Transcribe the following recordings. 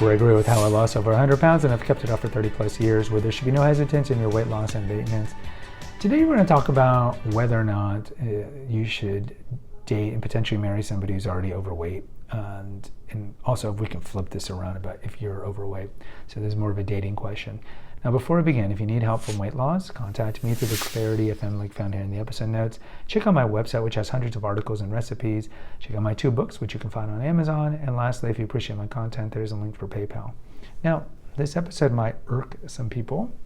Gregory with How I Lost Over 100 Pounds and I've kept it off for 30 plus years, where there should be no hesitance in your weight loss and maintenance. Today we're going to talk about whether or not you should date and potentially marry somebody who's already overweight, and also if we can flip this around about if you're overweight. So there's more of a dating question. Now before we begin, if you need help from weight loss, contact me through the Clarity FM link found here in the episode notes. Check out my website, which has hundreds of articles and recipes. Check out my 2 books, which you can find on Amazon. And lastly, if you appreciate my content, there's a link for PayPal. Now, this episode might irk some people.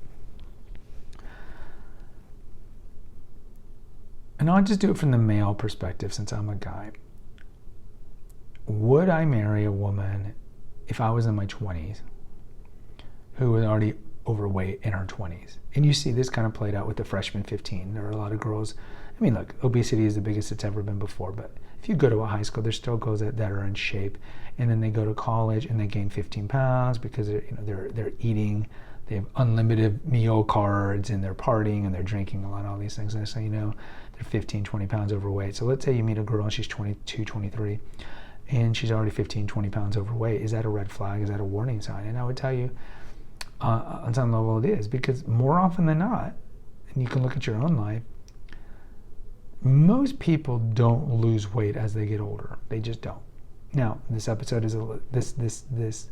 And I'll just do it from the male perspective since I'm a guy. Would I marry a woman if I was in my 20s who was already overweight in her 20s? And you see this kind of played out with the freshman 15. There are a lot of girls, I mean, look, obesity is the biggest it's ever been before, but if you go to a high school, there's still girls that are in shape, and then they go to college and they gain 15 pounds because they're eating, they have unlimited meal cards, and they're partying and they're drinking a lot, all these things. And so, they're 15, 20 pounds overweight. So let's say you meet a girl and she's 22, 23, and she's already 15, 20 pounds overweight. Is that a red flag? Is that a warning sign? And I would tell you, on some level it is, because more often than not, and you can look at your own life, most people don't lose weight as they get older. They just don't. Now, this episode is this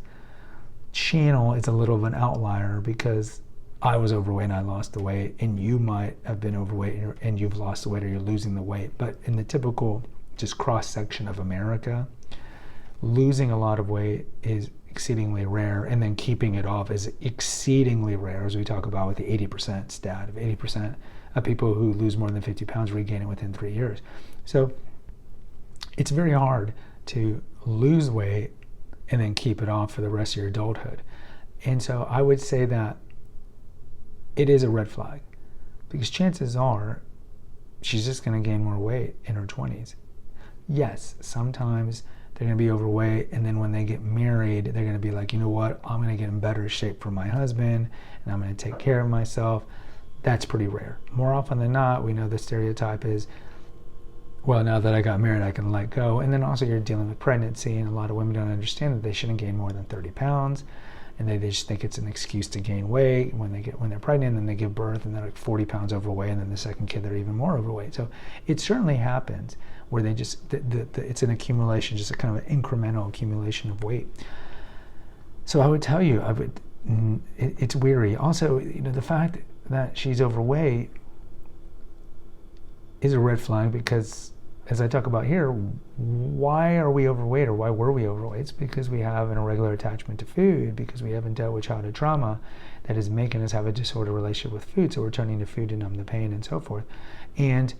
channel is a little of an outlier because I was overweight and I lost the weight, and you might have been overweight and you've lost the weight or you're losing the weight. But in the typical just cross section of America, losing a lot of weight is exceedingly rare, and then keeping it off is exceedingly rare, as we talk about with the 80% stat of 80% of people who lose more than 50 pounds regain it within 3 years. So it's very hard to lose weight and then keep it off for the rest of your adulthood. And so I would say that it is a red flag, because chances are she's just going to gain more weight in her 20s. Yes, sometimes they're going to be overweight, and then when they get married, they're going to be like, you know what, I'm going to get in better shape for my husband, and I'm going to take care of myself. That's pretty rare. More often than not, we know the stereotype is, well, now that I got married, I can let go. And then also you're dealing with pregnancy, and a lot of women don't understand that they shouldn't gain more than 30 pounds, and they just think it's an excuse to gain weight when they're pregnant, and then they give birth, and they're like 40 pounds overweight, and then the second kid, they're even more overweight. So it certainly happens where they just, it's an accumulation, just a kind of an incremental accumulation of weight. So I would tell you, it's weary. Also, the fact that she's overweight is a red flag, because as I talk about here, why are we overweight, or why were we overweight? It's because we have an irregular attachment to food, because we haven't dealt with childhood trauma that is making us have a disordered relationship with food. So we're turning to food to numb the pain and so forth. And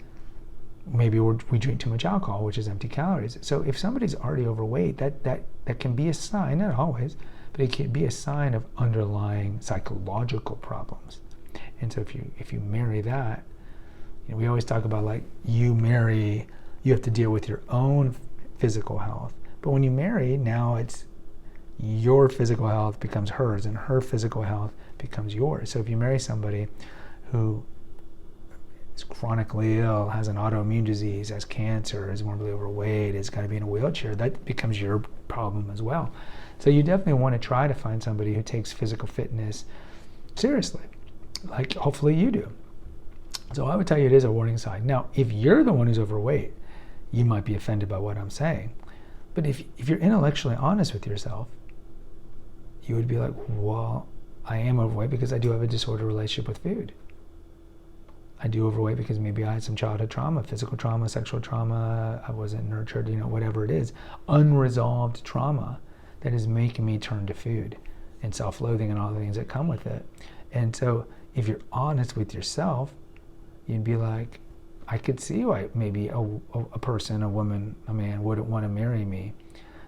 maybe we drink too much alcohol, which is empty calories. So if somebody's already overweight, that can be a sign, not always, but it can be a sign of underlying psychological problems. And so if you marry that, we always talk about, like, you have to deal with your own physical health. But when you marry, now it's your physical health becomes hers, and her physical health becomes yours. So if you marry somebody who is chronically ill, has an autoimmune disease, has cancer, is morbidly overweight, is got to be in a wheelchair, that becomes your problem as well. So you definitely want to try to find somebody who takes physical fitness seriously, like hopefully you do. So I would tell you it is a warning sign. Now, if you're the one who's overweight, you might be offended by what I'm saying. But if you're intellectually honest with yourself, you would be like, well, I am overweight because I do have a disordered relationship with food. I do overweight because maybe I had some childhood trauma, physical trauma, sexual trauma, I wasn't nurtured, whatever it is. Unresolved trauma that is making me turn to food and self-loathing and all the things that come with it. And so if you're honest with yourself, you'd be like, I could see why maybe a person, a woman, a man wouldn't want to marry me.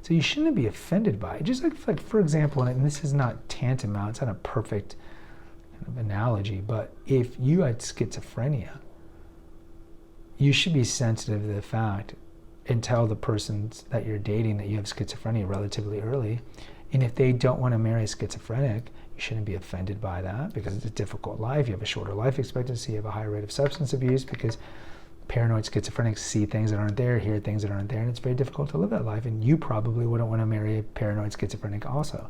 So you shouldn't be offended by it. Just like for example, and this is not tantamount, it's not a perfect kind of analogy, but if you had schizophrenia, you should be sensitive to the fact and tell the persons that you're dating that you have schizophrenia relatively early. And if they don't want to marry a schizophrenic, you shouldn't be offended by that, because it's a difficult life. You have a shorter life expectancy, you have a higher rate of substance abuse, because paranoid schizophrenics see things that aren't there, hear things that aren't there, and it's very difficult to live that life. And you probably wouldn't want to marry a paranoid schizophrenic also.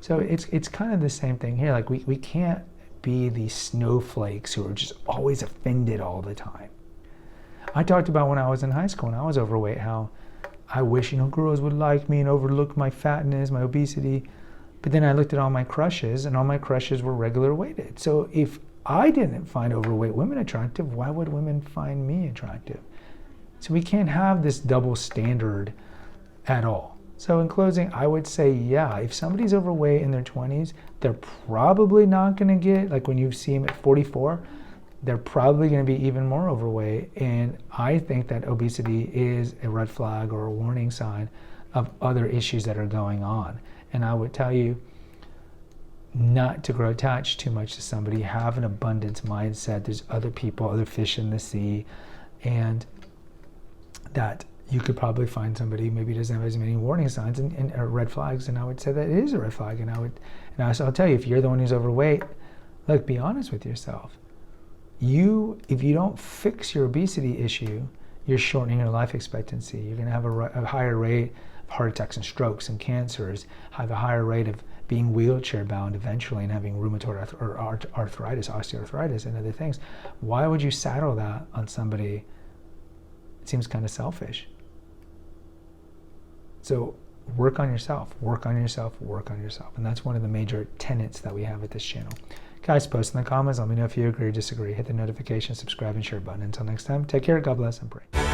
So it's kind of the same thing here. Like we can't be these snowflakes who are just always offended all the time. I talked about when I was in high school and I was overweight, how I wish, girls would like me and overlook my fatness, my obesity. But then I looked at all my crushes, and all my crushes were regular weighted. So if I didn't find overweight women attractive, why would women find me attractive? So we can't have this double standard at all. So in closing, I would say, yeah, if somebody's overweight in their 20s, they're probably not going to get, like when you see them at 44, they're probably going to be even more overweight. And I think that obesity is a red flag or a warning sign of other issues that are going on. And I would tell you not to grow attached too much to somebody, have an abundance mindset. There's other people, other fish in the sea, and that you could probably find somebody maybe doesn't have as many warning signs and or red flags, and I would say that it is a red flag. And I'll tell you, if you're the one who's overweight, look, be honest with yourself. If you don't fix your obesity issue, you're shortening your life expectancy. You're going to have a higher rate of heart attacks and strokes and cancers, have a higher rate of being wheelchair bound eventually and having rheumatoid arthritis, osteoarthritis, and other things. Why would you saddle that on somebody? It seems kind of selfish. So work on yourself, work on yourself, work on yourself. And that's one of the major tenets that we have at this channel. Guys, post in the comments. Let me know if you agree or disagree. Hit the notification, subscribe, and share button. Until next time, take care, God bless, and pray.